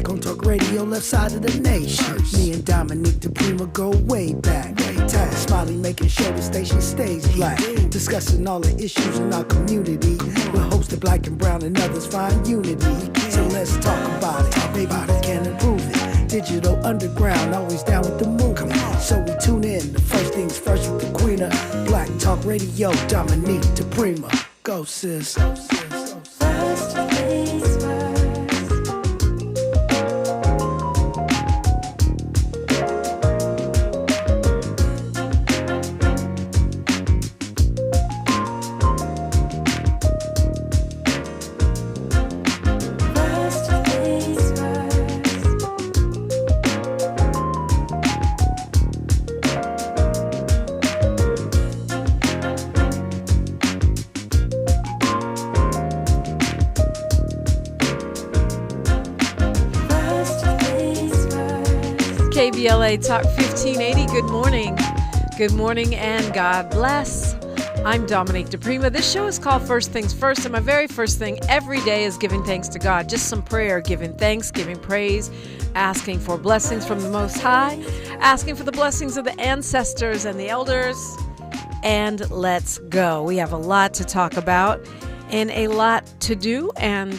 back on talk radio, left side of the nation. Me and Dominique DePrima go way back. Smiley making sure the station stays black. Discussing all the issues in our community. We're hosted black and brown and others find unity. So let's talk about it. Maybe we can improve it. Digital underground, always down with the move. So we tune in. The first things first with the queen of Black Talk Radio, Dominique DePrima. Go sis. First things first. KBLA Talk 1580. Good morning. Good morning and God bless. I'm Dominique DePrima. This show is called First Things First, and my very first thing every day is giving thanks to God. Just some prayer, giving thanks, giving praise, asking for blessings from the Most High, asking for the blessings of the ancestors and the elders, and let's go. We have a lot to talk about and a lot to do, and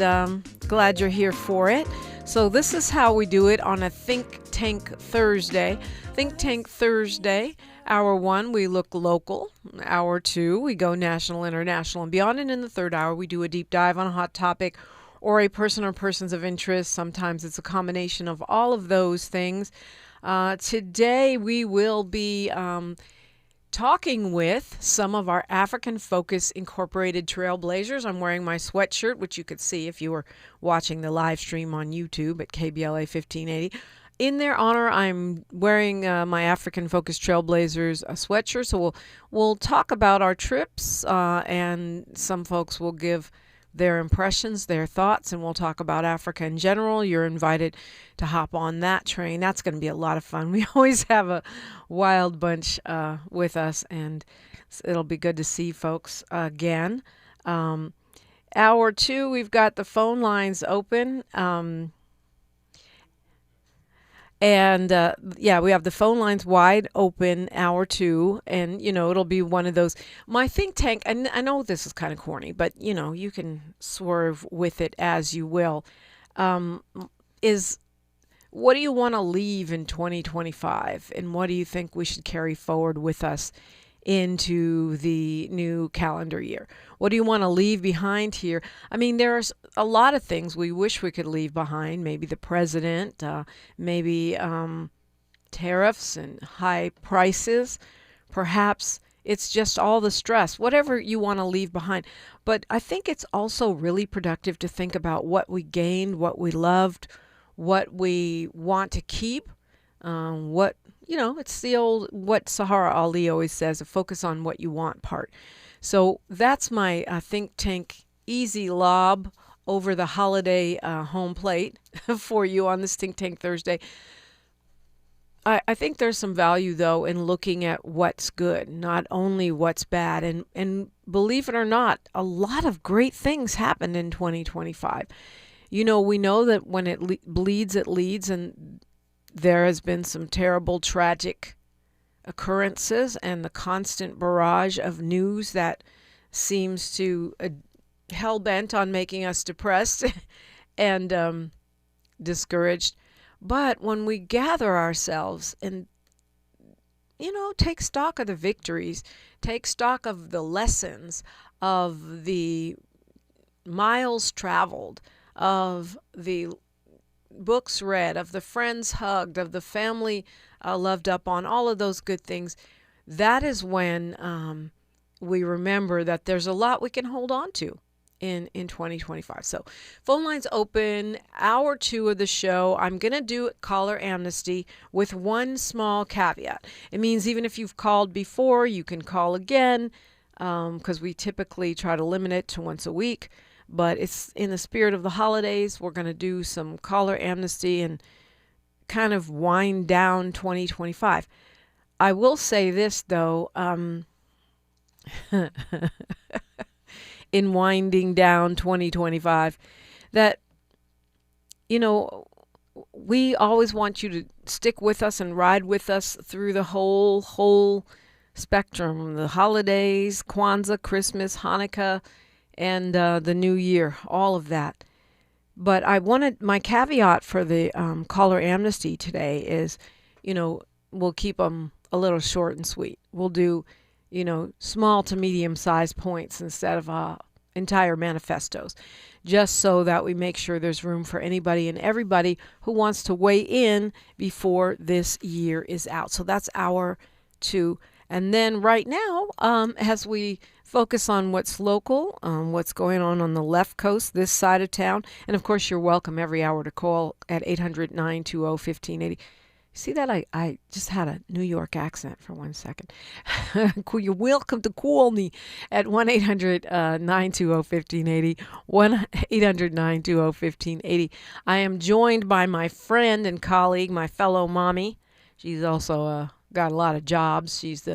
glad you're here for it. So this is how we do it on a Think Tank Thursday. Think Tank Thursday, hour 1, we look local. Hour 2, we go national, international, and beyond. And in the third hour, we do a deep dive on a hot topic or a person or persons of interest. Sometimes it's a combination of all of those things. Today, we will be talking with some of our African Focus Incorporated Trailblazers. I'm wearing my sweatshirt, which you could see if you were watching the live stream on YouTube at KBLA 1580. In their honor, I'm wearing my African Focus Trailblazers sweatshirt. So we'll talk about our trips, and some folks will give their impressions, their thoughts, and we'll talk about Africa in general. You're invited to hop on that train. That's going to be a lot of fun. We always have a wild bunch with us, and it'll be good to see folks again. Hour 2, we've got the phone lines open. And we have the phone lines wide open, hour 2, and, it'll be one of those. My think tank, and I know this is kind of corny, but, you can swerve with it as you will, is what do you want to leave in 2025, and what do you think we should carry forward with us into the new calendar year? What do you want to leave behind here? I mean, there's a lot of things we wish we could leave behind. Maybe the president, maybe tariffs and high prices. Perhaps it's just all the stress, whatever you want to leave behind. But I think it's also really productive to think about what we gained, what we loved, what we want to keep, it's the old, what Sahara Ali always says, a focus on what you want part. So that's my think tank easy lob over the holiday home plate for you on this Think Tank Thursday. I think there's some value, though, in looking at what's good, not only what's bad. And believe it or not, a lot of great things happened in 2025. We know that when it bleeds, it leads, and there has been some terrible, tragic occurrences and the constant barrage of news that seems to hell-bent on making us depressed and discouraged. But when we gather ourselves and, take stock of the victories, take stock of the lessons, of the miles traveled, of the books read, of the friends hugged, of the family loved up on, all of those good things, that is when we remember that there's a lot we can hold on to in 2025. So phone lines open, hour 2 of the show. I'm going to do caller amnesty with one small caveat. It means even if you've called before, you can call again, because we typically try to limit it to once a week. But it's in the spirit of the holidays. We're going to do some caller amnesty and kind of wind down 2025. I will say this, though, in winding down 2025, that, we always want you to stick with us and ride with us through the whole spectrum, the holidays, Kwanzaa, Christmas, Hanukkah, and the New Year, all of that. But I wanted my caveat for the caller amnesty today is, we'll keep them a little short and sweet. We'll do, small to medium sized points instead of entire manifestos, just so that we make sure there's room for anybody and everybody who wants to weigh in before this year is out. So that's hour 2. And then right now, as we focus on what's local, what's going on the left coast, this side of town. And of course, you're welcome every hour to call at 800-920-1580. See that? I just had a New York accent for 1 second. You're welcome to call me at 1-800-920-1580, 1-800-920-1580. I am joined by my friend and colleague, my fellow mommy. She's also got a lot of jobs. She's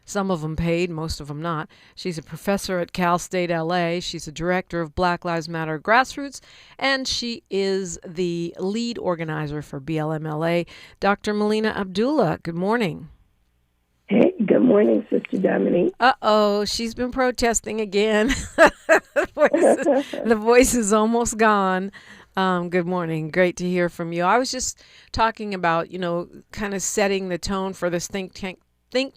some of them paid, most of them not. She's a professor at Cal State LA. She's a director of Black Lives Matter Grassroots, and she is the lead organizer for BLM-LA. Dr. Melina Abdullah, good morning. Hey, good morning, Sister Dominique. Uh-oh, she's been protesting again. The voice is almost gone. Good morning. Great to hear from you. I was just talking about, kind of setting the tone for this Think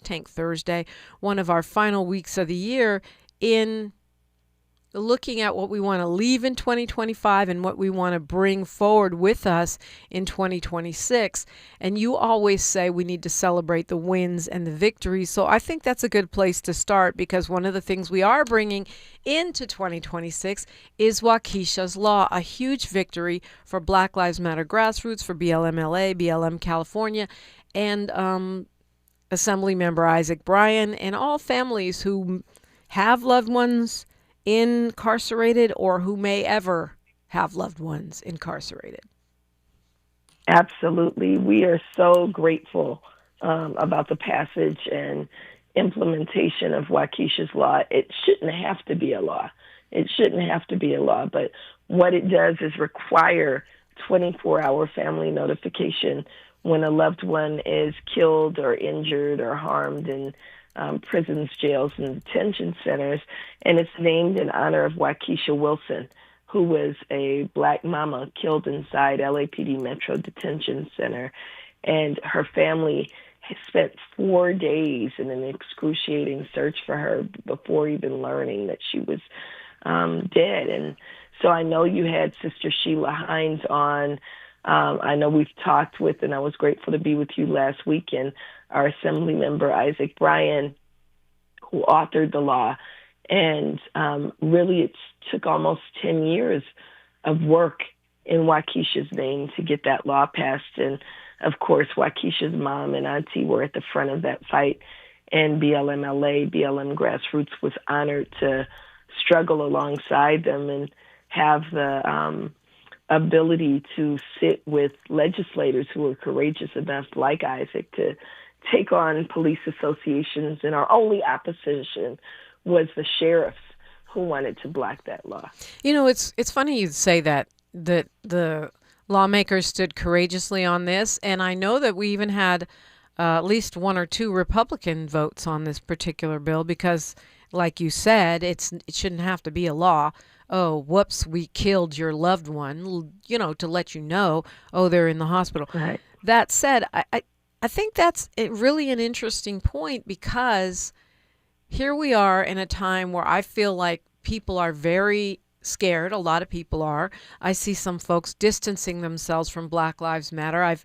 Tank Thursday, one of our final weeks of the year, in looking at what we want to leave in 2025 and what we want to bring forward with us in 2026. And you always say we need to celebrate the wins and the victories. So I think that's a good place to start, because one of the things we are bringing into 2026 is Waukesha's Law, a huge victory for Black Lives Matter Grassroots, for BLM-LA, BLM California, and Assemblymember Isaac Bryan, and all families who have loved ones incarcerated or who may ever have loved ones incarcerated. Absolutely. We are so grateful about the passage and implementation of Waukesha's Law. It shouldn't have to be a law. But what it does is require 24-hour family notification when a loved one is killed or injured or harmed in prisons, jails, and detention centers. And it's named in honor of Waukesha Wilson, who was a Black mama killed inside LAPD Metro Detention Center. And her family spent 4 days in an excruciating search for her before even learning that she was dead. And so I know you had Sister Sheila Hines on. I know we've talked with, and I was grateful to be with you last weekend, our Assembly member Isaac Bryan, who authored the law. And really it took almost 10 years of work in Waukesha's name to get that law passed. And of course, Waukesha's mom and auntie were at the front of that fight. And BLM-LA, BLM Grassroots was honored to struggle alongside them and have the ability to sit with legislators who are courageous enough, like Isaac, to take on police associations. And our only opposition was the sheriffs who wanted to block that law. It's funny you say that the lawmakers stood courageously on this, and I know that we even had at least 1 or 2 Republican votes on this particular bill because, like you said, it shouldn't have to be a law. Oh, whoops, we killed your loved one, to let you know, they're in the hospital. Right. That said, I think that's really an interesting point, because here we are in a time where I feel like people are very scared. A lot of people are. I see some folks distancing themselves from Black Lives Matter. I've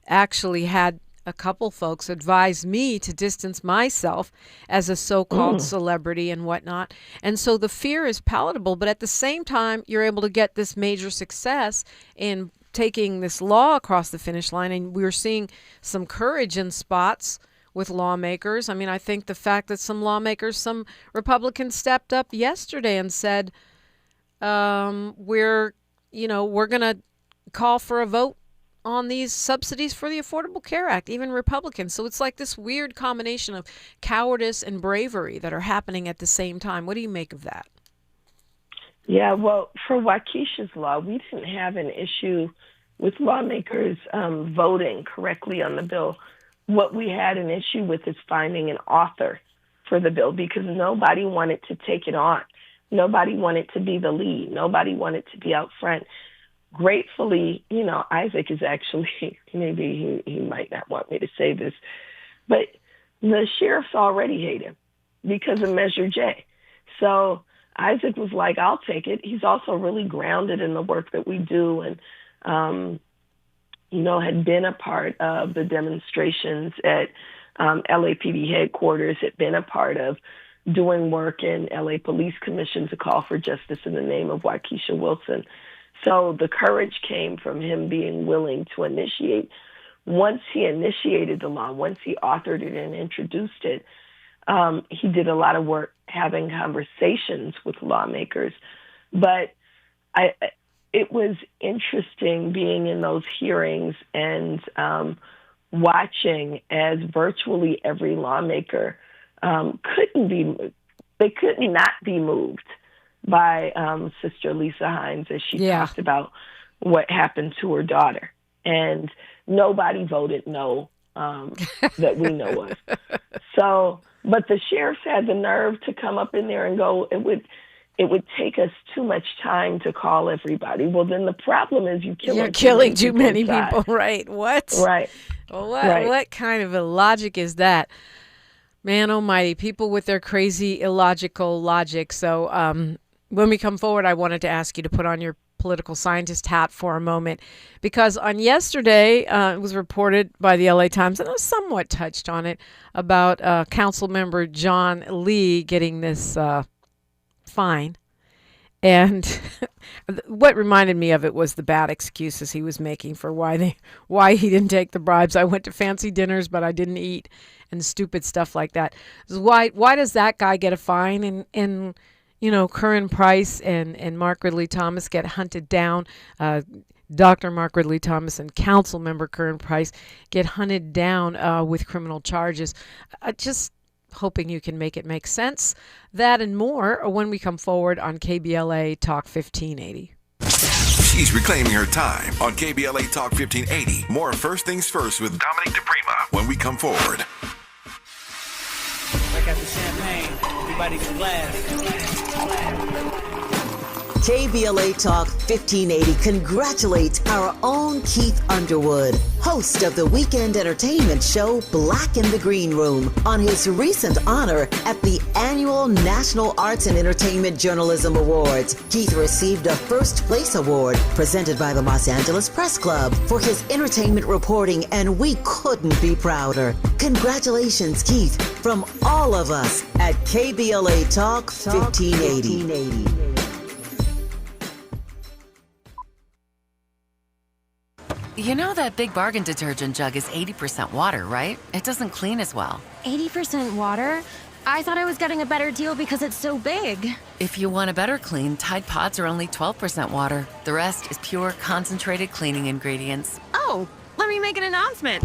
actually had a couple folks advise me to distance myself as a so-called celebrity and whatnot. And so the fear is palatable, but at the same time, you're able to get this major success in taking this law across the finish line. And we're seeing some courage in spots with lawmakers. I mean, I think the fact that some Republicans stepped up yesterday and said, we're going to call for a vote on these subsidies for the Affordable Care Act, even Republicans. So it's like this weird combination of cowardice and bravery that are happening at the same time. What do you make of that? Yeah, well, for Waukesha's Law, we didn't have an issue with lawmakers voting correctly on the bill, what we had an issue with is finding an author for the bill, because nobody wanted to take it on. Nobody wanted to be the lead. Nobody wanted to be out front. Gratefully, Isaac is actually, maybe he might not want me to say this, but the sheriffs already hate him because of Measure J. So Isaac was like, I'll take it. He's also really grounded in the work that we do, and, had been a part of the demonstrations at LAPD headquarters, had been a part of doing work in LA Police Commission to call for justice in the name of Waukesha Wilson. So the courage came from him being willing to initiate. Once he initiated the law, once he authored it and introduced it, he did a lot of work having conversations with lawmakers. But it was interesting being in those hearings and watching as virtually every lawmaker could not be moved by Sister Lisa Hines as she talked about what happened to her daughter. And nobody voted no that we know of. So, but the sheriffs had the nerve to come up in there and go, it would take us too much time to call everybody. Well, then the problem is you're killing too many people, right? What? Right. What kind of a logic is that? Man almighty, people with their crazy illogical logic. So when we come forward, I wanted to ask you to put on your political scientist hat for a moment, because on yesterday, it was reported by the LA Times, and I was somewhat touched on it, about Council Member John Lee getting this fine. And what reminded me of it was the bad excuses he was making for why he didn't take the bribes. I went to fancy dinners, but I didn't eat, and stupid stuff like that. Why does that guy get a fine and Curran Price and Mark Ridley Thomas get hunted down? Dr. Mark Ridley Thomas and Council Member Curran Price get hunted down with criminal charges. Just hoping you can make it make sense. That and more when we come forward on KBLA Talk 1580. She's reclaiming her time on KBLA Talk 1580. More First Things First with Dominique DePrima when we come forward. I got the champagne. Everybody's glass. KBLA Talk 1580 congratulates our own Keith Underwood, host of the weekend entertainment show Black in the Green Room, on his recent honor at the annual National Arts and Entertainment Journalism Awards. Keith received a first place award presented by the Los Angeles Press Club for his entertainment reporting, and we couldn't be prouder. Congratulations, Keith, from all of us at KBLA Talk 1580. You know that Big Bargain detergent jug is 80% water, right? It doesn't clean as well. 80% water? I thought I was getting a better deal because it's so big. If you want a better clean, Tide Pods are only 12% water. The rest is pure, concentrated cleaning ingredients. Oh, let me make an announcement.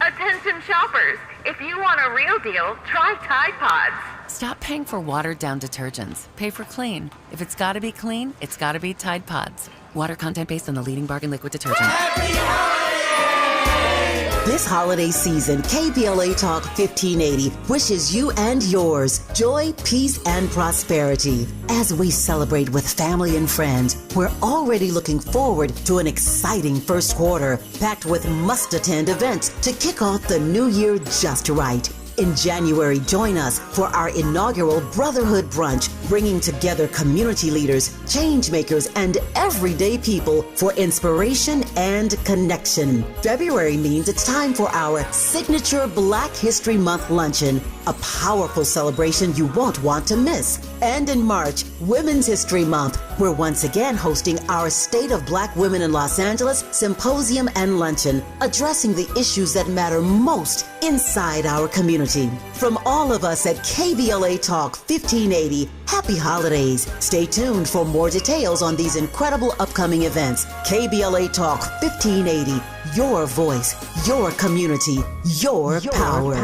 Attention shoppers, if you want a real deal, try Tide Pods. Stop paying for watered-down detergents. Pay for clean. If it's gotta be clean, it's gotta be Tide Pods. Water content based on the leading bargain liquid detergent. This holiday season, KBLA Talk 1580 wishes you and yours joy, peace, and prosperity. As we celebrate with family and friends, we're already looking forward to an exciting first quarter, packed with must-attend events to kick off the new year just right. In January, join us for our inaugural Brotherhood Brunch, bringing together community leaders, change makers, and everyday people for inspiration and connection. February means it's time for our signature Black History Month luncheon, a powerful celebration you won't want to miss. And in March, Women's History Month, we're once again hosting our State of Black Women in Los Angeles Symposium and Luncheon, addressing the issues that matter most inside our community. From all of us at KBLA Talk 1580, happy holidays. Stay tuned for more details on these incredible upcoming events. KBLA Talk 1580, your voice, your community, your power.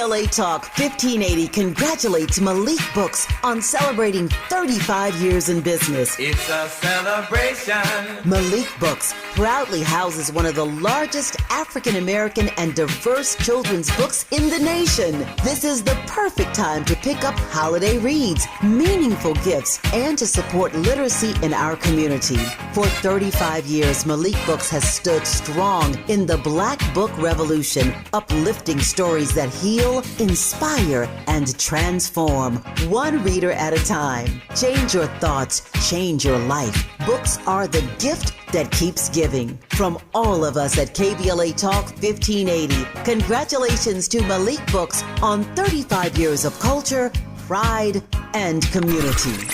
KBLA Talk 1580 congratulates Malik Books on celebrating 35 years in business. It's a celebration. Malik Books proudly houses one of the largest African American and diverse children's books in the nation. This is the perfect time to pick up holiday reads, meaningful gifts, and to support literacy in our community. For 35 years, Malik Books has stood strong in the Black Book Revolution, uplifting stories that heal, inspire, and transform. One reader at a time. Change your thoughts, change your life. Books are the gift that keeps giving. From all of us at KBLA Talk 1580, congratulations to Malik Books on 35 years of culture, pride, and community.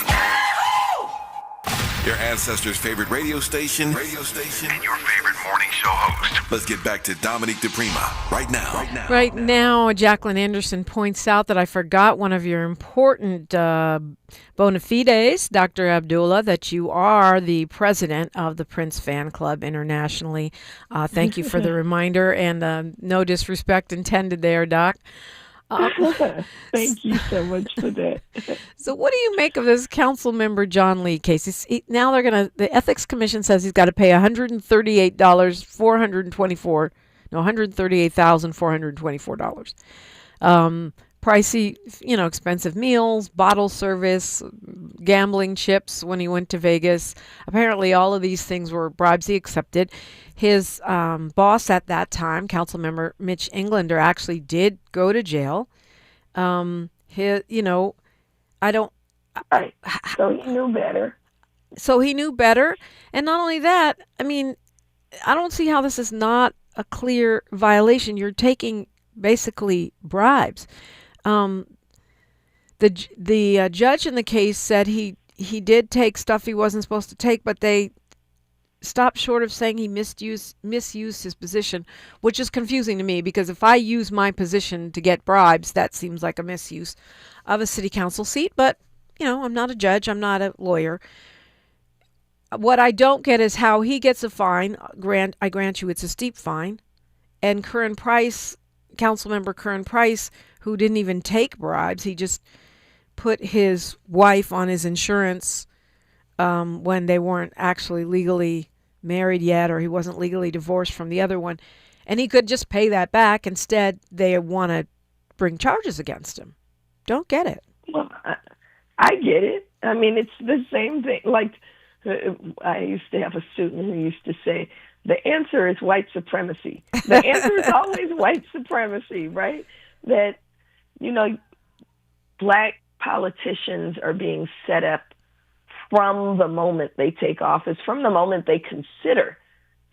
Your ancestors' favorite radio station, and your favorite morning show host. Let's get back to Dominique DePrima right now. Right now, Jacqueline Anderson points out that I forgot one of your important bona fides, Dr. Abdullah, that you are the president of the Prince Fan Club internationally. Thank you for the reminder, and no disrespect intended there, Doc. Thank you so much for that. So what do you make of this council member John Lee case? Now the Ethics Commission says he's got to pay $138,424. Pricey, expensive meals, bottle service, gambling chips when he went to Vegas. Apparently all of these things were bribes he accepted. His boss at that time, council member Mitch Englander, actually did go to jail. Right. So he knew better. And not only that, I don't see how this is not a clear violation. You're taking basically bribes. The judge in the case said he did take stuff he wasn't supposed to take, but they stopped short of saying he misused his position, which is confusing to me, because if I use my position to get bribes, that seems like a misuse of a city council seat. But, I'm not a judge. I'm not a lawyer. What I don't get is how he gets a fine. I grant you it's a steep fine. And Councilmember Curran Price, who didn't even take bribes, he just put his wife on his insurance when they weren't actually legally married yet, or he wasn't legally divorced from the other one. And he could just pay that back. Instead, they want to bring charges against him. Don't get it. Well, I get it. It's the same thing. Like, I used to have a student who used to say, the answer is white supremacy. The answer is always white supremacy, right? That, black politicians are being set up from the moment they take office, from the moment they consider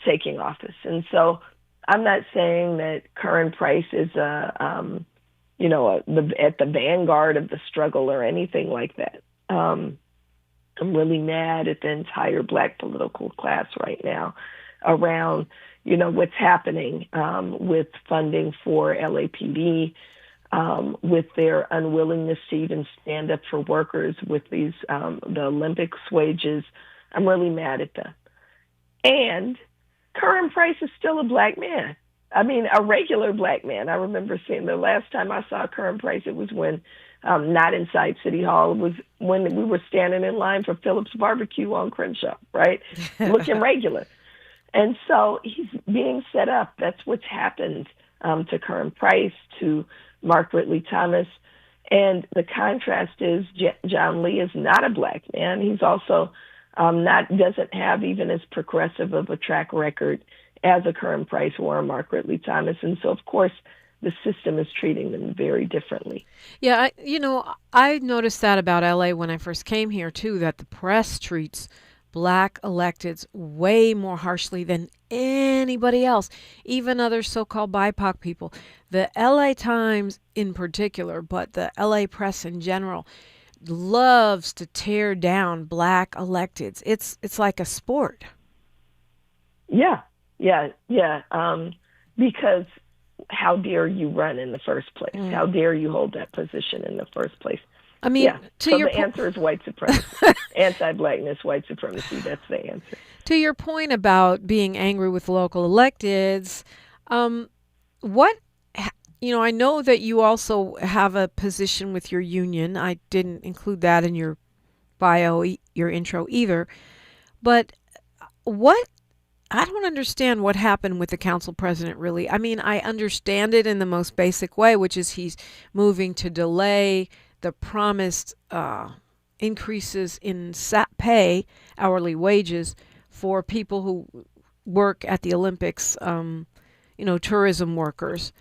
taking office. And so I'm not saying that Curran Price is at the vanguard of the struggle or anything like that. I'm really mad at the entire black political class right now around, what's happening with funding for LAPD, with their unwillingness to even stand up for workers, with these the Olympics wages. I'm really mad at them. And Curran Price is still a black man. A regular black man. I remember seeing the last time I saw Curran Price, it was when, not inside City Hall, it was when we were standing in line for Phillips Barbecue on Crenshaw, right? Looking regular. And so he's being set up. That's what's happened to Curran Price, to Mark Ridley Thomas. And the contrast is John Lee is not a black man. He's also doesn't have even as progressive of a track record as a Curran Price or a Mark Ridley Thomas. And so, of course, the system is treating them very differently. Yeah, I noticed that about LA when I first came here, too, that the press treats black electeds way more harshly than anybody else, even other so-called BIPOC people. The LA Times in particular, but the LA press in general, loves to tear down black electeds. It's like a sport. Yeah. Because how dare you run in the first place? How dare you hold that position in the first place? The answer is white supremacy. Anti-blackness, white supremacy, that's the answer. To your point about being angry with local electeds, what I know that you also have a position with your union. I didn't include that in your bio, your intro either. But I don't understand what happened with the council president, really. I mean, I understand it in the most basic way, which is he's moving to delay the promised increases in pay, hourly wages, for people who work at the Olympics, tourism workers.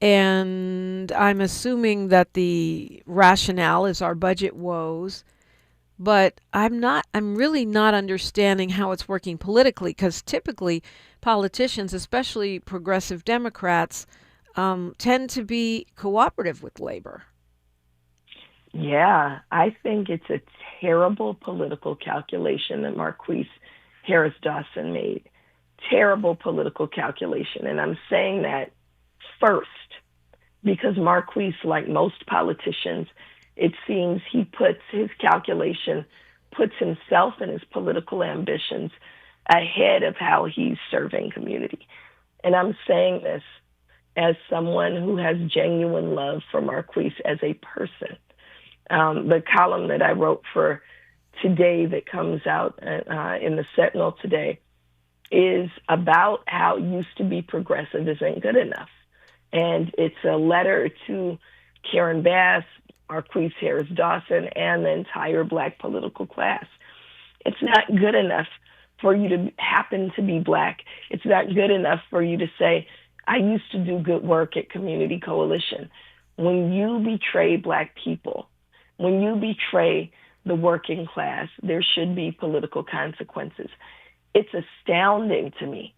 And I'm assuming that the rationale is our budget woes. But I'm really not understanding how it's working politically, because typically politicians, especially progressive Democrats, tend to be cooperative with labor. Yeah, I think it's a terrible political calculation that Marquise Harris Dawson made. Terrible political calculation. And I'm saying that first because Marquise, like most politicians, it seems he puts himself and his political ambitions ahead of how he's serving community. And I'm saying this as someone who has genuine love for Marquise as a person. The column that I wrote for today that comes out in the Sentinel today is about how used to be progressive isn't good enough. And it's a letter to Karen Bass, Marquise Harris Dawson, and the entire Black political class. It's not good enough for you to happen to be Black. It's not good enough for you to say, I used to do good work at Community Coalition. When you betray Black people, when you betray the working class, there should be political consequences. It's astounding to me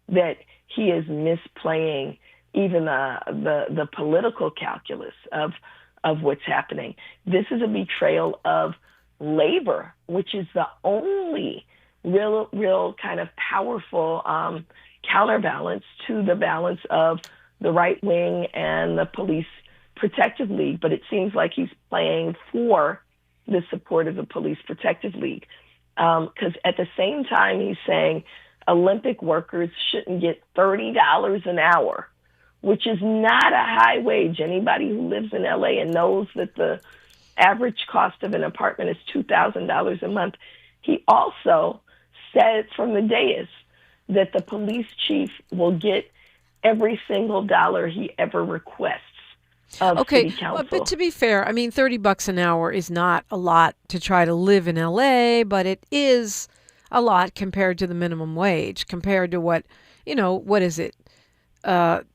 that he is misplaying even the political calculus of what's happening. This is a betrayal of labor, which is the only real kind of powerful counterbalance to the balance of the right wing and the Police Protective League. But it seems like he's playing for the support of the Police Protective League. Because at the same time, he's saying Olympic workers shouldn't get $30 an hour, which is not a high wage. Anybody who lives in LA and knows that the average cost of an apartment is $2,000 a month. He also said from the dais that the police chief will get every single dollar he ever requests of city council. But to be fair, I mean, $30 an hour is not a lot to try to live in LA, but it is a lot compared to the minimum wage, compared to what is it?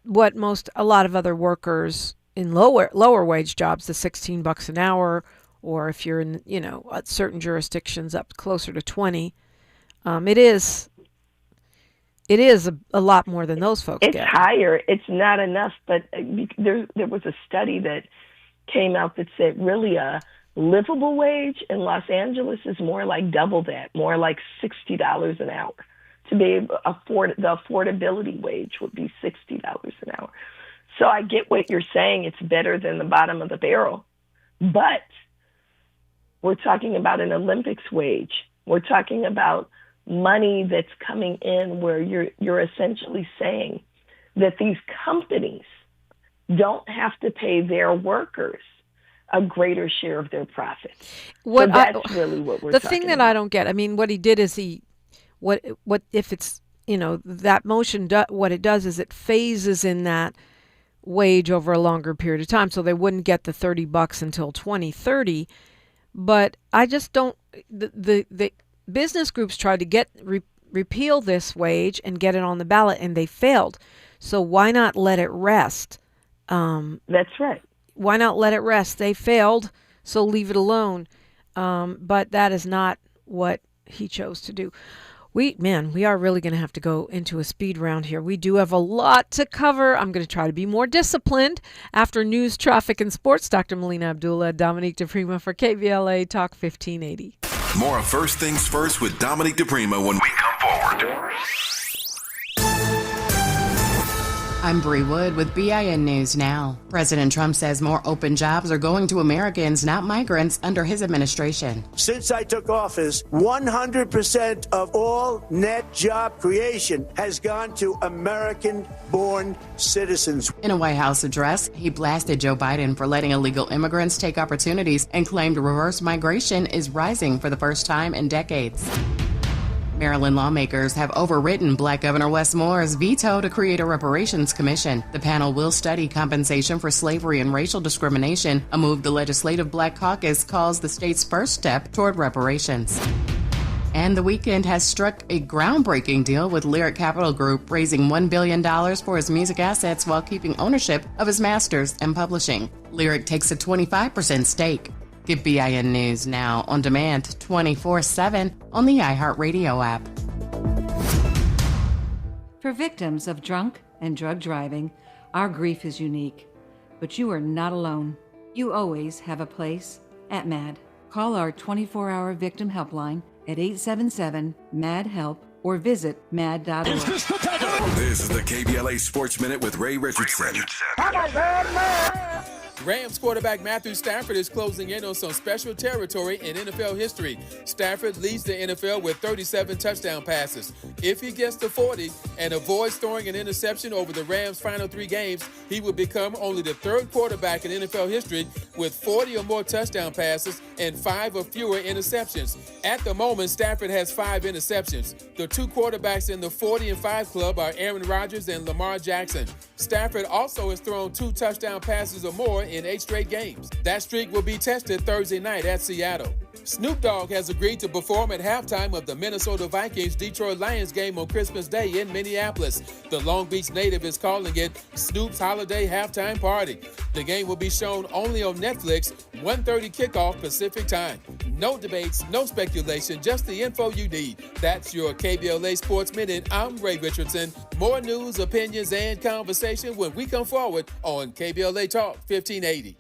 What a lot of other workers in lower wage jobs, the $16 an hour, or if you're in, certain jurisdictions up closer to 20, it is a lot more than those folks get. It's higher. It's not enough, but there was a study that came out that said really a livable wage in Los Angeles is more like double that, more like $60 an hour. To be able to afford the affordability wage would be $60 an hour. So I get what you're saying. It's better than the bottom of the barrel, but we're talking about an Olympics wage. We're talking about money that's coming in where you're essentially saying that these companies don't have to pay their workers a greater share of their profits. So that's really what we're talking about. The thing that I don't get, I mean, what he did is what if it's, that motion, what it does is it phases in that wage over a longer period of time, so they wouldn't get the $30 until 2030. But I just don't, the business groups tried to repeal this wage and get it on the ballot, and they failed. So why not let it rest? That's right. Why not let it rest? They failed, so leave it alone. But that is not what he chose to do. We are really going to have to go into a speed round here. We do have a lot to cover. I'm going to try to be more disciplined. After news, traffic, and sports, Dr. Melina Abdullah, Dominique DePrima for KBLA Talk 1580. More of First Things First with Dominique DePrima when we come forward. I'm Bree Wood with BIN News Now. President Trump says more open jobs are going to Americans, not migrants, under his administration. Since I took office, 100% of all net job creation has gone to American-born citizens. In a White House address, he blasted Joe Biden for letting illegal immigrants take opportunities and claimed reverse migration is rising for the first time in decades. Maryland lawmakers have overridden Black Governor Wes Moore's veto to create a reparations commission. The panel will study compensation for slavery and racial discrimination, a move the Legislative Black Caucus calls the state's first step toward reparations. And The Weeknd has struck a groundbreaking deal with Lyric Capital Group, raising $1 billion for his music assets while keeping ownership of his masters and publishing. Lyric takes a 25% stake. Get BIN News Now on demand 24/7 on the iHeartRadio app. For victims of drunk and drug driving, our grief is unique. But you are not alone. You always have a place at MAD. Call our 24-hour victim helpline at 877-MAD-HELP or visit mad.org. This is the KBLA Sports Minute with Ray Richardson. Rams quarterback Matthew Stafford is closing in on some special territory in NFL history. Stafford leads the NFL with 37 touchdown passes. If he gets to 40 and avoids throwing an interception over the Rams' final 3 games, he will become only the 3rd quarterback in NFL history with 40 or more touchdown passes and 5 or fewer interceptions. At the moment, Stafford has 5 interceptions. The 2 quarterbacks in the 40 and 5 club are Aaron Rodgers and Lamar Jackson. Stafford also has thrown 2 touchdown passes or more in 8 straight games. That streak will be tested Thursday night at Seattle. Snoop Dogg has agreed to perform at halftime of the Minnesota Vikings-Detroit Lions game on Christmas Day in Minneapolis. The Long Beach native is calling it Snoop's Holiday Halftime Party. The game will be shown only on Netflix, 1:30 kickoff Pacific time. No debates, no speculation, just the info you need. That's your KBLA Sports Minute. I'm Ray Richardson. More news, opinions, and conversation when we come forward on KBLA Talk 1580.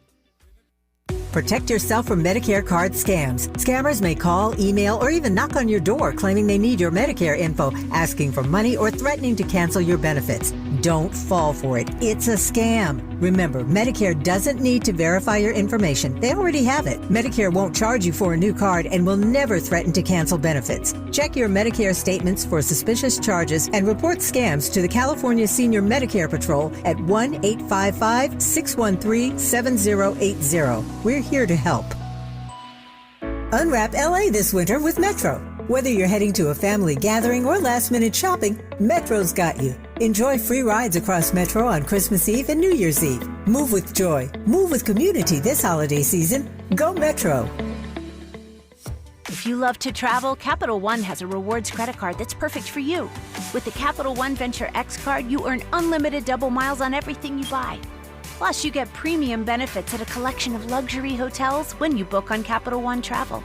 Protect yourself from Medicare card scams. Scammers may call, email, or even knock on your door claiming they need your Medicare info, asking for money or threatening to cancel your benefits. Don't fall for it. It's a scam. Remember, Medicare doesn't need to verify your information. They already have it. Medicare won't charge you for a new card and will never threaten to cancel benefits. Check your Medicare statements for suspicious charges and report scams to the California Senior Medicare Patrol at 1-855-613-7080. We're here to help. Unwrap LA this winter with Metro. Whether you're heading to a family gathering or last-minute shopping, Metro's got you. Enjoy free rides across Metro on Christmas Eve and New Year's Eve. Move with joy. Move with community this holiday season. Go Metro. If you love to travel, Capital One has a rewards credit card that's perfect for you. With the Capital One Venture X card, you earn unlimited double miles on everything you buy. Plus, you get premium benefits at a collection of luxury hotels when you book on Capital One Travel.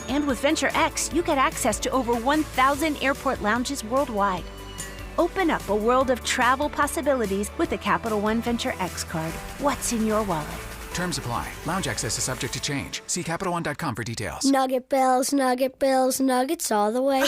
And with Venture X, you get access to over 1,000 airport lounges worldwide. Open up a world of travel possibilities with the Capital One Venture X card. What's in your wallet? Terms apply. Lounge access is subject to change. See CapitalOne.com for details. Nugget Bills, Nuggets all the way.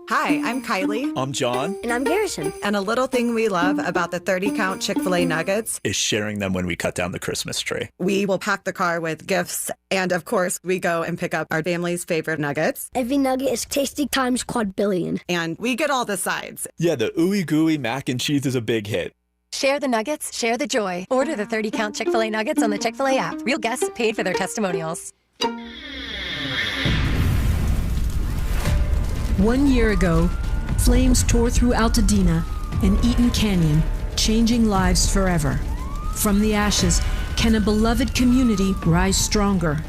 Hi, I'm Kylie. I'm John. And I'm Garrison. And a little thing we love about the 30-count Chick-fil-A nuggets is sharing them when we cut down the Christmas tree. We will pack the car with gifts. And of course, we go and pick up our family's favorite nuggets. Every nugget is tasty times quadrillion. And we get all the sides. Yeah, the ooey gooey mac and cheese is a big hit. Share the nuggets, share the joy. Order the 30-count Chick-fil-A nuggets on the Chick-fil-A app. Real guests paid for their testimonials. 1 year ago, flames tore through Altadena and Eaton Canyon, changing lives forever. From the ashes, can a beloved community rise stronger?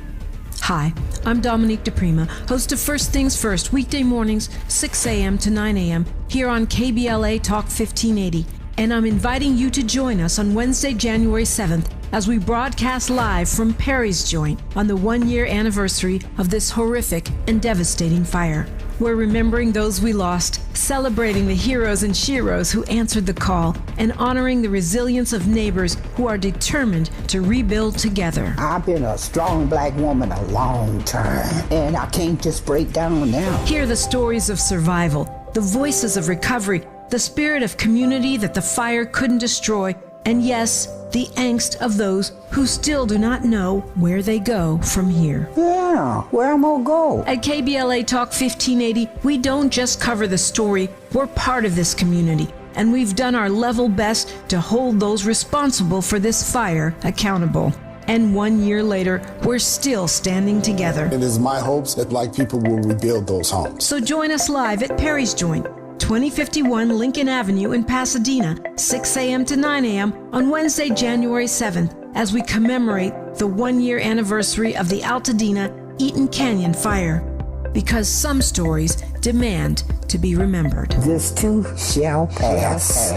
Hi, I'm Dominique DePrima, host of First Things First, weekday mornings, 6 a.m. to 9 a.m. here on KBLA Talk 1580. And I'm inviting you to join us on Wednesday, January 7th, as we broadcast live from Perry's Joint on the 1-year anniversary of this horrific and devastating fire. We're remembering those we lost, celebrating the heroes and sheroes who answered the call, and honoring the resilience of neighbors who are determined to rebuild together. I've been a strong black woman a long time, and I can't just break down now. Hear the stories of survival, the voices of recovery, the spirit of community that the fire couldn't destroy, and yes, the angst of those who still do not know where they go from here. Yeah, where am I go? At KBLA Talk 1580, we don't just cover the story, we're part of this community, and we've done our level best to hold those responsible for this fire accountable. And 1 year later, we're still standing together. It is my hopes that Black people will rebuild those homes. So join us live at Perry's Joint, 2051 Lincoln Avenue in Pasadena, 6 a.m. to 9 a.m. on Wednesday, January 7th, as we commemorate the 1 year anniversary of the Altadena Eaton Canyon fire. Because some stories demand to be remembered. This too shall pass.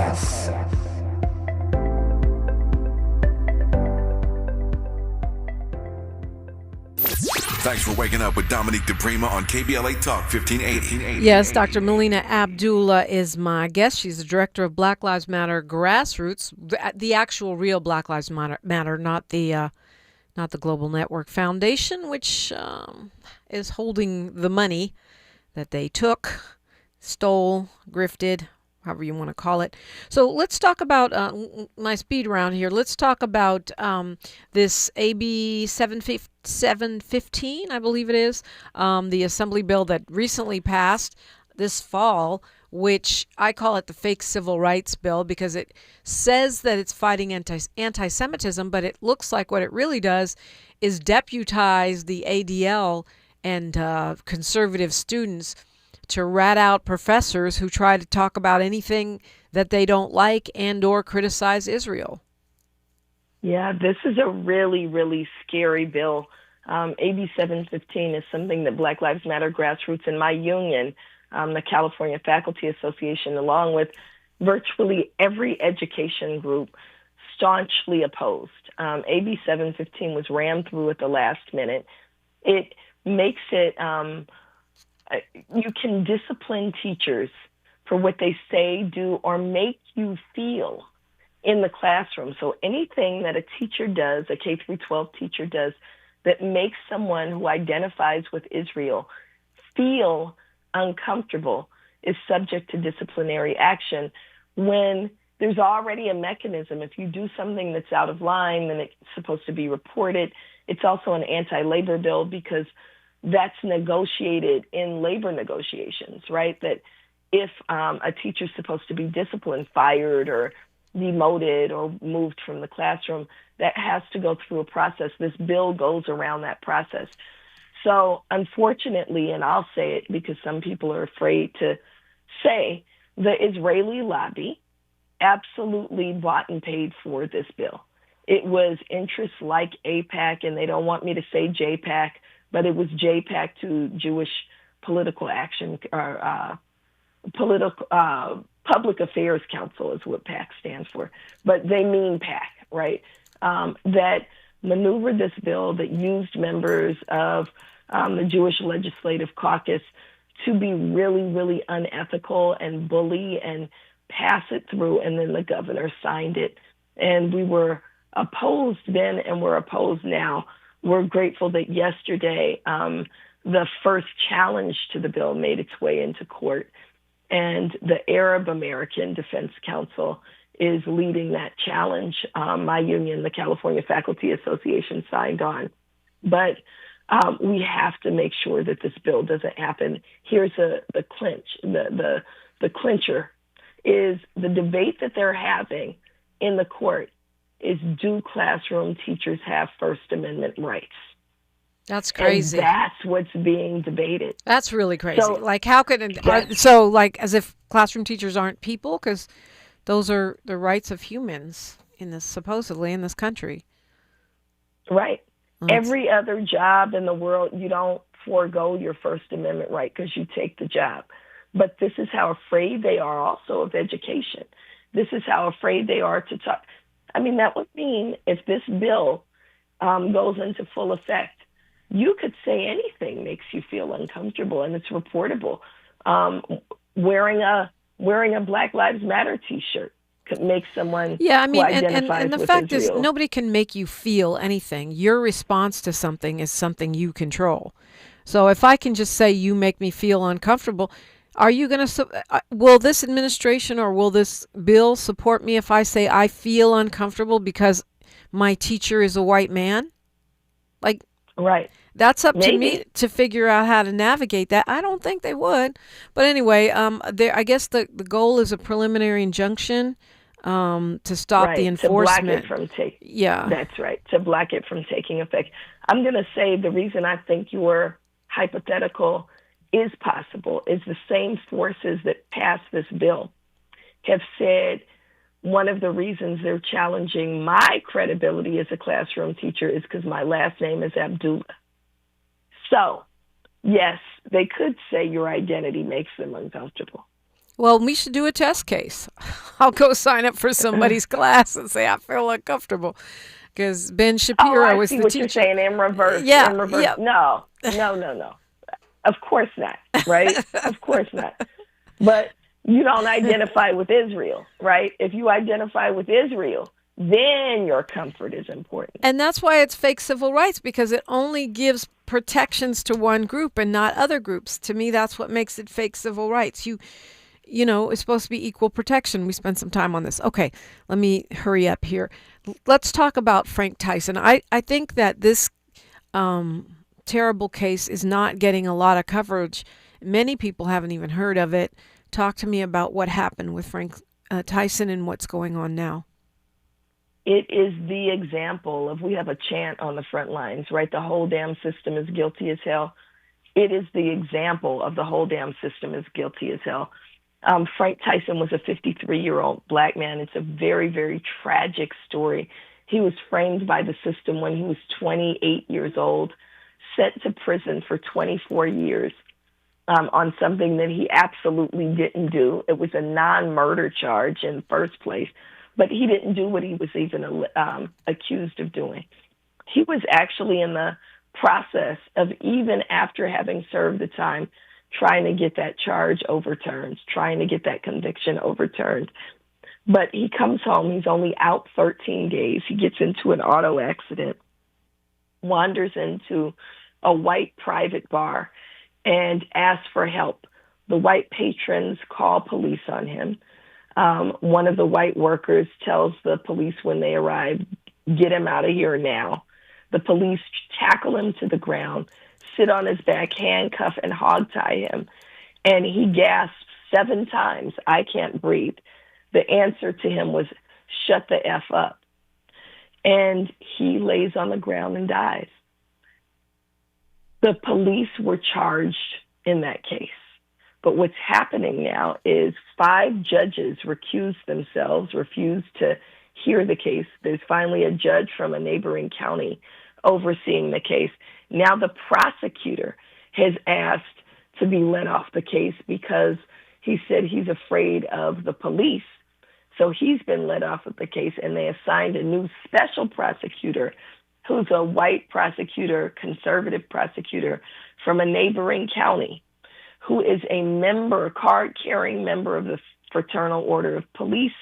Thanks for waking up with Dominique DePrima on KBLA Talk 1580. Yes, Dr. Melina Abdullah is my guest. She's the director of Black Lives Matter Grassroots, the actual real Black Lives Matter, not the Global Network Foundation, which is holding the money that they took, stole, grifted, however you want to call it. So let's talk about my speed round here. Let's talk about this AB 715, I believe it is, the Assembly bill that recently passed this fall, which I call it the fake civil rights bill because it says that it's fighting anti-Semitism, but it looks like what it really does is deputize the ADL and conservative students to rat out professors who try to talk about anything that they don't like and or criticize Israel. Yeah, this is a really, really scary bill. AB 715 is something that Black Lives Matter Grassroots and my union, the California Faculty Association, along with virtually every education group, staunchly opposed. AB 715 was rammed through at the last minute. It makes it... you can discipline teachers for what they say, do, or make you feel in the classroom. So anything that a teacher does, a K through 12 teacher does, that makes someone who identifies with Israel feel uncomfortable is subject to disciplinary action when there's already a mechanism. If you do something that's out of line, then it's supposed to be reported. It's also an anti-labor bill because that's negotiated in labor negotiations, right? That if a teacher's supposed to be disciplined, fired, or demoted, or moved from the classroom, that has to go through a process. This bill goes around that process. So unfortunately, and I'll say it because some people are afraid to say, the Israeli lobby absolutely bought and paid for this bill. It was interests like AIPAC, and they don't want me to say JPAC, but it was JPAC to Jewish Political Action, or Public Affairs Council is what PAC stands for. But they mean PAC, right? That maneuvered this bill, that used members of the Jewish Legislative Caucus to be really, really unethical and bully and pass it through, and then the governor signed it. And we were opposed then, and we're opposed now. We're grateful that yesterday the first challenge to the bill made its way into court, and the Arab American Defense Council is leading that challenge. My union, the California Faculty Association, signed on. But we have to make sure that this bill doesn't happen. Here's the clinch. The clincher is the debate that they're having in the court is, do classroom teachers have First Amendment rights? That's crazy. And that's what's being debated. That's really crazy. So, like, how could as if classroom teachers aren't people? Because those are the rights of humans supposedly in this country. Right. Every other job in the world, you don't forego your First Amendment right because you take the job. But this is how afraid they are also of education. This is how afraid they are to talk. I mean, that would mean if this bill goes into full effect, you could say anything makes you feel uncomfortable, and it's reportable. Wearing a Black Lives Matter T-shirt could make someone who identifies and the with fact Israel. is, nobody can make you feel anything. Your response to something is something you control. So if I can just say you make me feel uncomfortable, Are you going to, will this administration or will this bill support me if I say I feel uncomfortable because my teacher is a white man? Like, right. That's up to Maybe. me to figure out how to navigate that. I don't think they would. But anyway, I guess the goal is a preliminary injunction to stop the enforcement. To block it from Yeah. That's right. To block it from taking effect. I'm going to say the reason I think your hypothetical is possible is the same forces that passed this bill have said one of the reasons they're challenging my credibility as a classroom teacher is because my last name is Abdullah. So, yes, they could say your identity makes them uncomfortable. Well, we should do a test case. I'll go sign up for somebody's class and say I feel uncomfortable because Ben Shapiro was the teacher. I see what you're saying in reverse. Yeah, in reverse. yeah. No. Of course not, right? Of course not. But you don't identify with Israel, right? If you identify with Israel, then your comfort is important. And that's why it's fake civil rights, because it only gives protections to one group and not other groups. To me, that's what makes it fake civil rights. You know, it's supposed to be equal protection. We spent some time on this. Okay, let me hurry up here. Let's talk about Frank Tyson. I think that this terrible case is not getting a lot of coverage. Many people haven't even heard of it. Talk to me about what happened with Frank Tyson and what's going on now. It is the example of, we have a chant on the front lines, right? The whole damn system is guilty as hell. It is the example of the whole damn system is guilty as hell. Frank Tyson was a 53-year-old black man. It's a very, very tragic story. He was framed by the system when he was 28 years old, sent to prison for 24 years on something that he absolutely didn't do. It was a non-murder charge in the first place, but he didn't do what he was even accused of doing. He was actually in the process of, even after having served the time, trying to get that charge overturned, trying to get that conviction overturned. But he comes home. He's only out 13 days. He gets into an auto accident, wanders into a white private bar, and asks for help. The white patrons call police on him. One of the white workers tells the police when they arrive, "Get him out of here now." The police tackle him to the ground, sit on his back, handcuff and hogtie him. And he gasps 7 times, "I can't breathe." The answer to him was, "Shut the F up." And he lays on the ground and dies. The police were charged in that case. But what's happening now is 5 judges recused themselves, refused to hear the case. There's finally a judge from a neighboring county overseeing the case. Now the prosecutor has asked to be let off the case because he said he's afraid of the police. So he's been let off of the case, and they assigned a new special prosecutor who's a white prosecutor, conservative prosecutor from a neighboring county, who is a member, card-carrying member of the Fraternal Order of Police,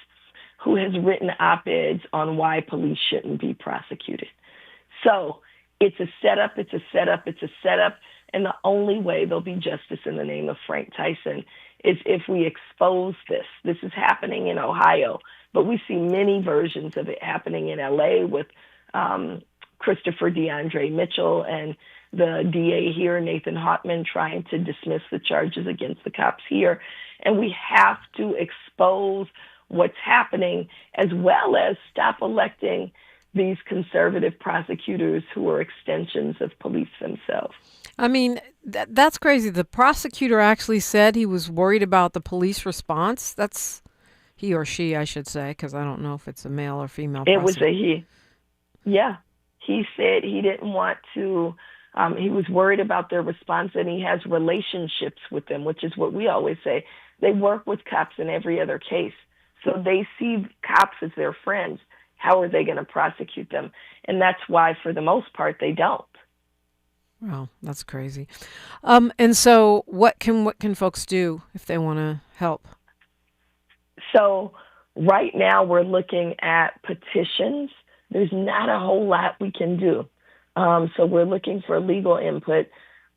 who has written op-eds on why police shouldn't be prosecuted. So it's a setup, it's a setup, it's a setup, and the only way there'll be justice in the name of Frank Tyson is if we expose this. This is happening in Ohio, but we see many versions of it happening in LA with Christopher DeAndre Mitchell and the DA here, Nathan Hartman, trying to dismiss the charges against the cops here. And we have to expose what's happening, as well as stop electing these conservative prosecutors who are extensions of police themselves. I mean, that's crazy. The prosecutor actually said he was worried about the police response. That's he or she, I should say, because I don't know if it's a male or female prosecutor. It was a he. Yeah. He said he didn't want to, he was worried about their response, and he has relationships with them, which is what we always say. They work with cops in every other case. So they see cops as their friends. How are they going to prosecute them? And that's why, for the most part, they don't. Wow, that's crazy. And so what can folks do if they want to help? So right now we're looking at petitions. There's not a whole lot we can do. So we're looking for legal input.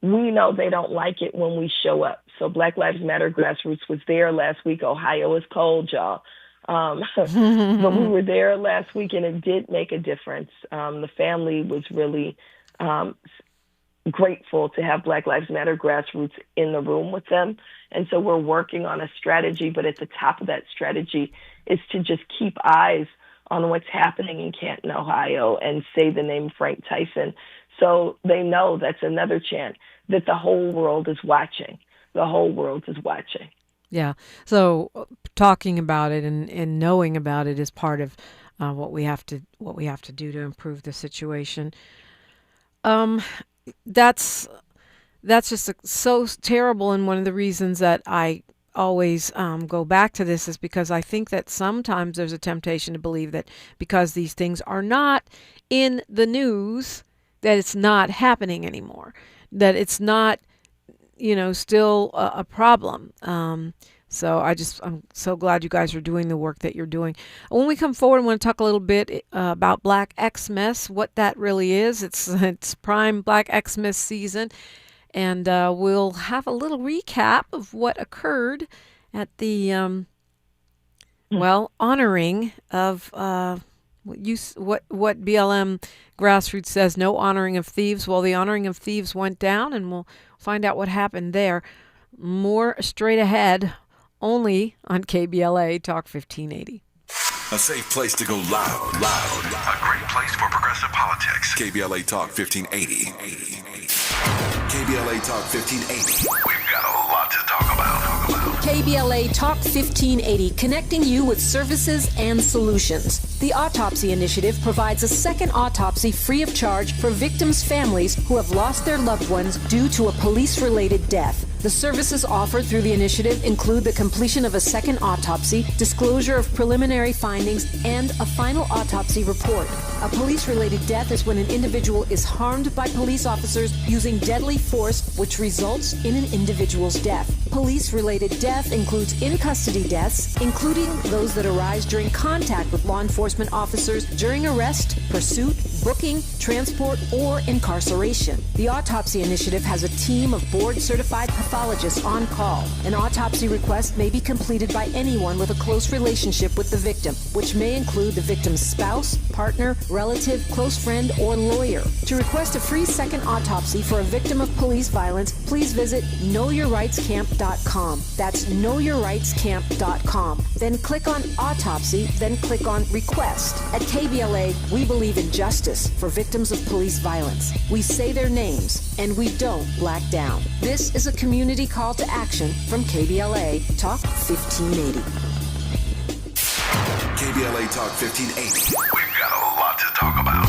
we know they don't like it when we show up. So Black Lives Matter Grassroots was there last week. Ohio is cold, y'all. But we were there last week, and it did make a difference. The family was really grateful to have Black Lives Matter Grassroots in the room with them. And so we're working on a strategy, but at the top of that strategy is to just keep eyes on what's happening in Canton, Ohio, and say the name Frank Tyson. So they know that's another chant that the whole world is watching. The whole world is watching. Yeah. So talking about it and knowing about it is part of what we have to do to improve the situation. That's just so terrible, and one of the reasons that I always go back to this is because I think that sometimes there's a temptation to believe that because these things are not in the news, that it's not happening anymore, that it's not, still a problem. So I'm so glad you guys are doing the work that you're doing. When we come forward, I want to talk a little bit about Black Xmas, what that really is. It's prime Black Xmas season, and we'll have a little recap of what occurred at the honoring of what BLM Grassroots says, no honoring of thieves. Well, the honoring of thieves went down, and we'll find out what happened there. More straight ahead, only on KBLA Talk 1580. A safe place to go loud. A great place for progressive politics. KBLA Talk 1580. KBLA Talk 1580. We've got a lot to talk about. KBLA Talk 1580, connecting you with services and solutions. The Autopsy Initiative provides a second autopsy free of charge for victims' families who have lost their loved ones due to a police-related death. The services offered through the initiative include the completion of a second autopsy, disclosure of preliminary findings, and a final autopsy report. A police-related death is when an individual is harmed by police officers using deadly force, which results in an individual's death. Police-related death includes in-custody deaths, including those that arise during contact with law enforcement officers during arrest, pursuit, booking, transport, or incarceration. The Autopsy Initiative has a team of board-certified pathologists on call. An autopsy request may be completed by anyone with a close relationship with the victim, which may include the victim's spouse, partner, relative, close friend, or lawyer. To request a free second autopsy for a victim of police violence, please visit knowyourrightscamp.com. That's knowyourrightscamp.com. Then click on Autopsy, then click on Request. At KBLA, we believe in justice for victims of police violence. We say their names, and we don't black down. This is a community call to action from KBLA Talk 1580. KBLA Talk 1580. We've got a lot to talk about.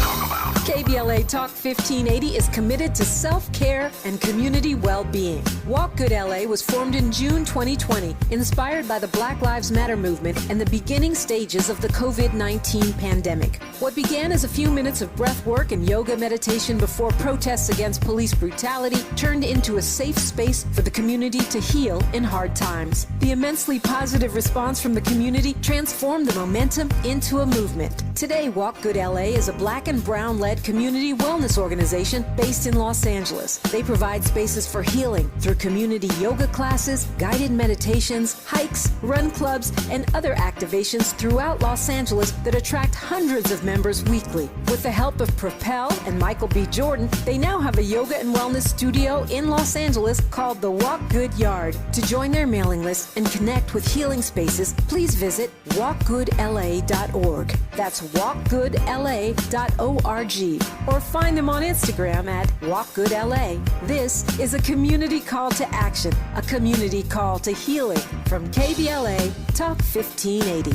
KBLA Talk 1580 is committed to self-care and community well-being. Walk Good LA was formed in June 2020, inspired by the Black Lives Matter movement and the beginning stages of the COVID-19 pandemic. What began as a few minutes of breath work and yoga meditation before protests against police brutality turned into a safe space for the community to heal in hard times. The immensely positive response from the community transformed the momentum into a movement. Today, Walk Good LA is a Black and Brown-led community wellness organization based in Los Angeles. They provide spaces for healing through community yoga classes, guided meditations, hikes, run clubs, and other activations throughout Los Angeles that attract hundreds of members weekly. With the help of Propel and Michael B. Jordan, they now have a yoga and wellness studio in Los Angeles called the Walk Good Yard. To join their mailing list and connect with healing spaces, please visit walkgoodla.org. That's walkgoodla.org. Or find them on Instagram at walkgoodla. This is a community call to action, a community call to healing from KBLA Talk 1580.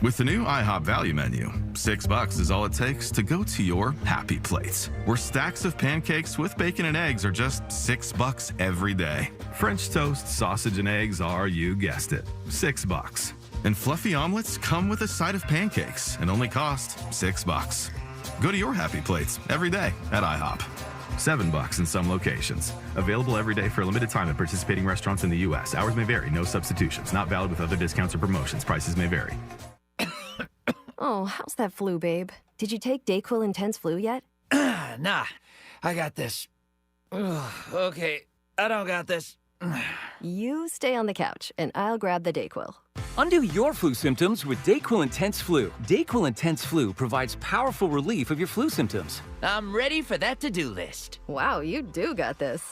With the new IHOP value menu, $6 is all it takes to go to your happy place, where stacks of pancakes with bacon and eggs are just $6 every day. French toast, sausage, and eggs are, you guessed it, $6. And fluffy omelets come with a side of pancakes and only cost $6. Go to your happy plates every day at IHOP. $7 in some locations. Available every day for a limited time at participating restaurants in the U.S. Hours may vary. No substitutions. Not valid with other discounts or promotions. Prices may vary. Oh, how's that flu, babe? Did you take DayQuil Intense Flu yet? Nah. I got this. Ugh, okay, I don't got this. You stay on the couch, and I'll grab the Dayquil. Undo your flu symptoms with Dayquil Intense Flu. Dayquil Intense Flu provides powerful relief of your flu symptoms. I'm ready for that to-do list. Wow, you do got this.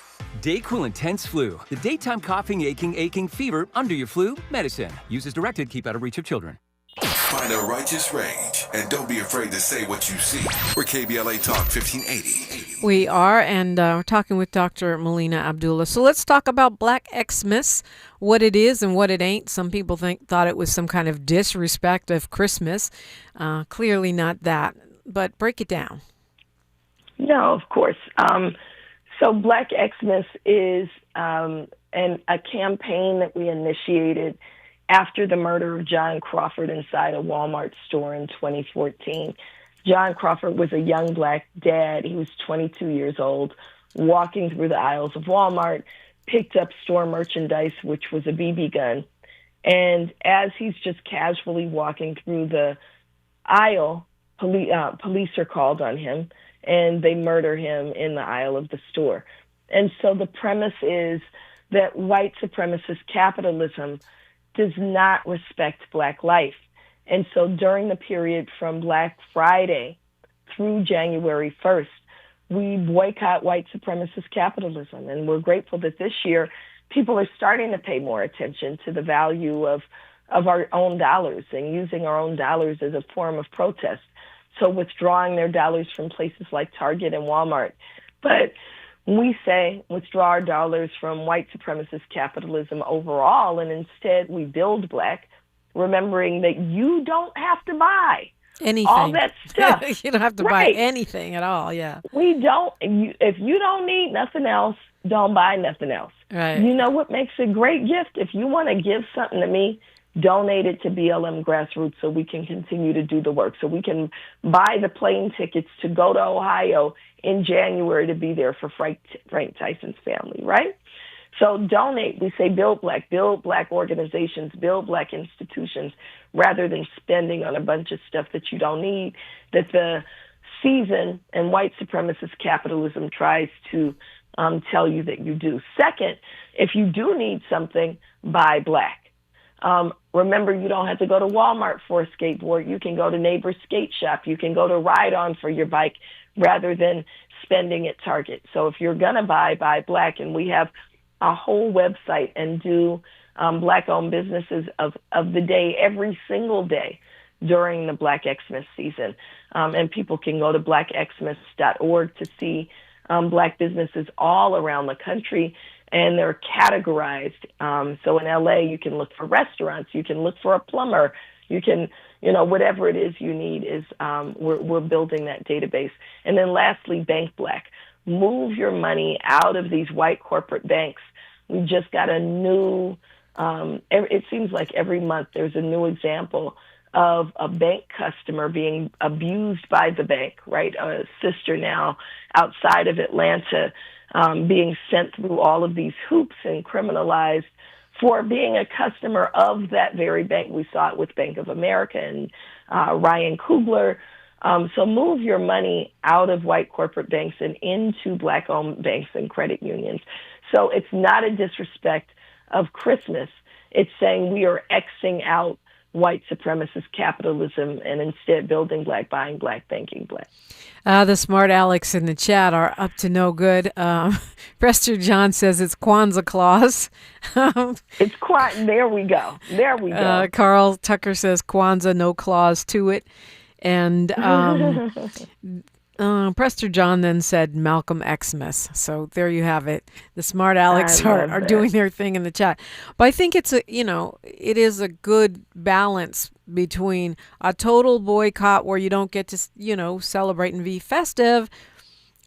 Dayquil Intense Flu. The daytime coughing, aching, fever, under your flu medicine. Use as directed. Keep out of reach of children. Find a righteous rage and don't be afraid to say what you see. We're KBLA Talk 1580. We are, and we're talking with Dr. Melina Abdullah. So let's talk about Black Xmas, what it is and what it ain't. Some people thought it was some kind of disrespect of Christmas. Clearly not that, but break it down. No, of course. So Black Xmas is a campaign that we initiated after the murder of John Crawford inside a Walmart store in 2014. John Crawford was a young Black dad. He was 22 years old, walking through the aisles of Walmart, picked up store merchandise, which was a BB gun. And as he's just casually walking through the aisle, police are called on him, and they murder him in the aisle of the store. And so the premise is that white supremacist capitalism does not respect Black life. And so during the period from Black Friday through January 1st, we boycott white supremacist capitalism. And we're grateful that this year people are starting to pay more attention to the value of our own dollars and using our own dollars as a form of protest. So withdrawing their dollars from places like Target and Walmart. But we say withdraw our dollars from white supremacist capitalism overall, and instead we build Black, remembering that you don't have to buy anything. All that stuff. You don't have to buy anything at all, yeah. We don't. If you don't need nothing else, don't buy nothing else. Right. You know what makes a great gift? If you want to give something to me, donate it to BLM Grassroots so we can continue to do the work, so we can buy the plane tickets to go to Ohio in January to be there for Frank Tyson's family, right? So donate. We say build Black organizations, build Black institutions, rather than spending on a bunch of stuff that you don't need, that the season and white supremacist capitalism tries to tell you that you do. Second, if you do need something, buy Black. Remember, you don't have to go to Walmart for a skateboard. You can go to Neighbor's Skate Shop. You can go to Ride On for your bike rather than spending at Target. So if you're going to buy Black. And we have a whole website and do Black-owned businesses of the day every single day during the Black Xmas season. And people can go to blackxmas.org to see Black businesses all around the country, and they're categorized. So in LA, you can look for restaurants, you can look for a plumber, you can, whatever it is you need is, we're building that database. And then lastly, Bank Black. Move your money out of these white corporate banks. We just got a new, it seems like every month there's a new example of a bank customer being abused by the bank, right? A sister now outside of Atlanta being sent through all of these hoops and criminalized for being a customer of that very bank. We saw it with Bank of America and Ryan Coogler. So move your money out of white corporate banks and into Black-owned banks and credit unions. So it's not a disrespect of Christmas. It's saying we are Xing out white supremacist capitalism and instead building Black, buying Black, banking Black. The smart Alex in the chat are up to no good. Prester John says it's Kwanzaa Claus. It's Kwanzaa. There we go. There we go. Carl Tucker says Kwanzaa, no clause to it. And Prester John then said Malcolm Xmas. So there you have it. The smart Alex are doing their thing in the chat. But I think it is a good balance between a total boycott where you don't get to, celebrate and be festive,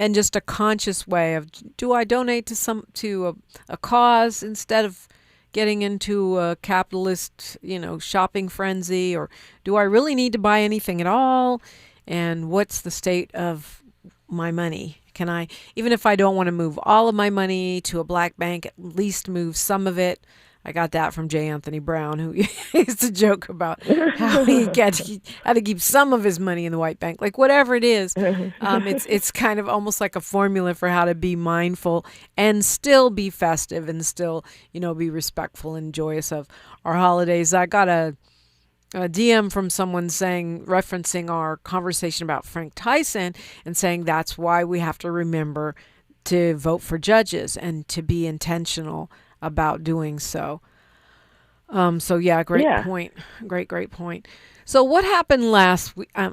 and just a conscious way of, do I donate to a cause instead of getting into a capitalist, shopping frenzy, or do I really need to buy anything at all? And what's the state of my money? Can I, even if I don't want to move all of my money to a Black bank, at least move some of it? I got that from J. Anthony Brown, who used to joke about how he had to keep some of his money in the white bank. Like, whatever it is, it's kind of almost like a formula for how to be mindful and still be festive and still, be respectful and joyous of our holidays. I got a DM from someone referencing our conversation about Frank Tyson and saying that's why we have to remember to vote for judges and to be intentional about doing so. Great point. Great point. So what happened last week? I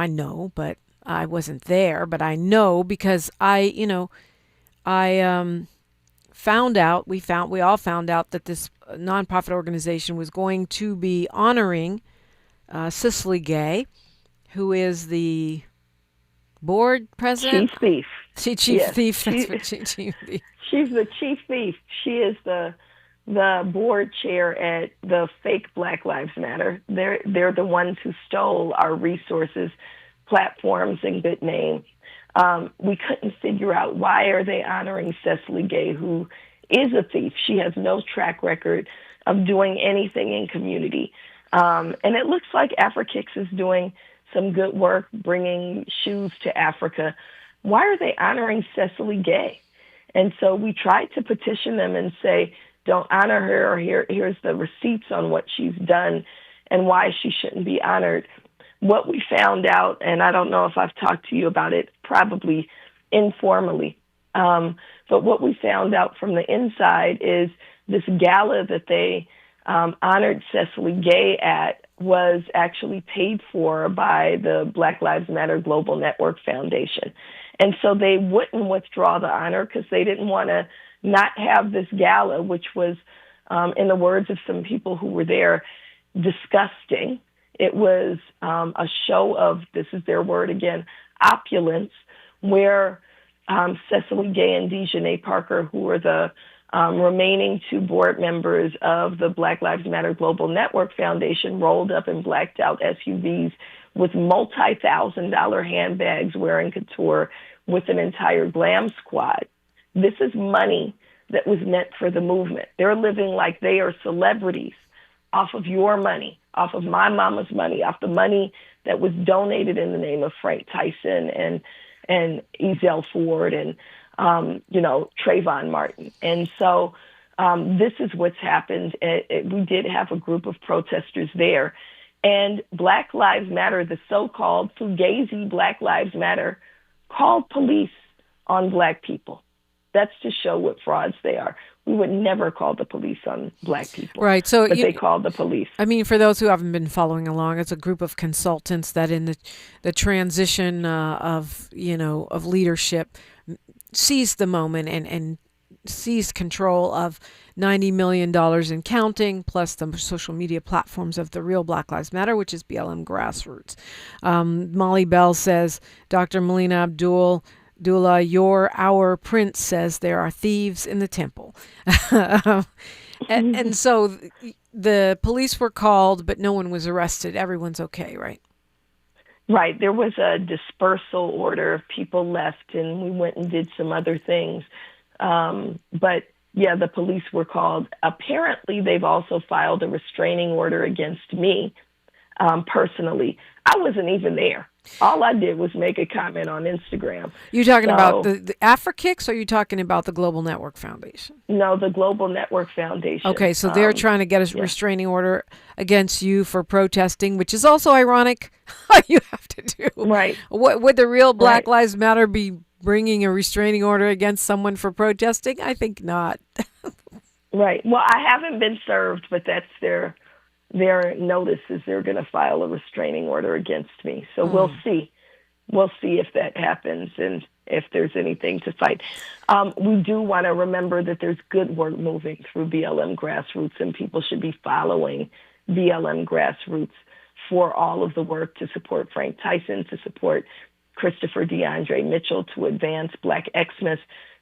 know, but I wasn't there, but I know because I found out, we all found out that this nonprofit organization was going to be honoring Cicely Gay, who is the board president? Chief thief. Chief thief. That's what chief thief. She's the chief thief. She is the board chair at the fake Black Lives Matter. They're the ones who stole our resources, platforms, and good name. We couldn't figure out why are they honoring Cicely Gay, who is a thief. She has no track record of doing anything in community. And it looks like AfriKicks is doing some good work bringing shoes to Africa. Why are they honoring Cicely Gay? And so we tried to petition them and say, don't honor her, or here's the receipts on what she's done and why she shouldn't be honored. What we found out, and I don't know if I've talked to you about it, probably informally, but what we found out from the inside is this gala that they honored Cicely Gay at was actually paid for by the Black Lives Matter Global Network Foundation. And so they wouldn't withdraw the honor because they didn't want to not have this gala, which was, in the words of some people who were there, disgusting. It was a show of, this is their word again, opulence, where Cicely Gay and Dejanay Parker, who were the remaining two board members of the Black Lives Matter Global Network Foundation, rolled up in blacked out SUVs with multi-$1,000 handbags wearing couture with an entire glam squad. This is money that was meant for the movement. They're living like they are celebrities off of your money, off of my mama's money, off the money that was donated in the name of Frank Tyson and Ezell Ford and Trayvon Martin. And so this is what's happened. We did have a group of protesters there. And Black Lives Matter, the so-called Fugazi Black Lives Matter, called police on Black people. That's to show what frauds they are. We would never call the police on Black people. Right. So but they called the police. I mean, for those who haven't been following along, it's a group of consultants that in the transition of leadership seized the moment and seized control of $90 million and counting, plus the social media platforms of the real Black Lives Matter, which is BLM Grassroots. Molly Bell says, Dr. Melina Abdullah, our prince says there are thieves in the temple. and so the police were called, but no one was arrested. Everyone's okay, right? Right. There was a dispersal order. People left, and we went and did some other things. But, yeah, the police were called. Apparently, they've also filed a restraining order against me personally. I wasn't even there. All I did was make a comment on Instagram. You talking about the AfriKicks, or are you talking about the Global Network Foundation? No, the Global Network Foundation. Okay, so they're trying to get a restraining order against you for protesting, which is also ironic. You have to do. Right. Would the real Black Lives Matter be bringing a restraining order against someone for protesting? I think not. Right. Well, I haven't been served, but that's their notice is they're going to file a restraining order against me. So we'll see. We'll see if that happens and if there's anything to fight. We do want to remember that there's good work moving through BLM Grassroots, and people should be following BLM Grassroots for all of the work to support Frank Tyson, to support Christopher DeAndre Mitchell, to advance Black Xmas,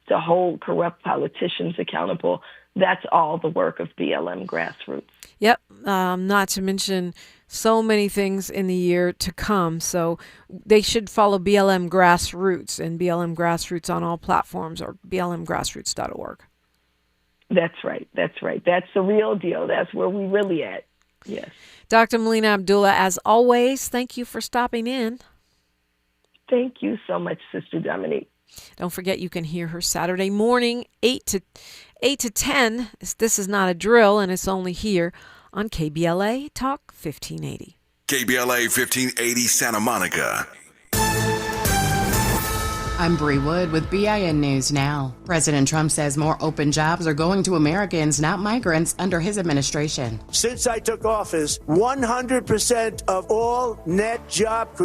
to hold corrupt politicians accountable. That's all the work of BLM Grassroots. Yep. Not to mention so many things in the year to come. So they should follow BLM Grassroots and BLM Grassroots on all platforms, or blmgrassroots.org. That's right. That's right. That's the real deal. That's where we really at. Yes. Dr. Melina Abdullah, as always, thank you for stopping in. Thank you so much, Sister Dominique. Don't forget you can hear her Saturday morning, 8 to 10. This is not a drill, and it's only here on KBLA Talk 1580. KBLA 1580 Santa Monica. I'm Bree Wood with BIN News Now. President Trump says more open jobs are going to Americans, not migrants, under his administration. Since I took office, 100% of all net job creation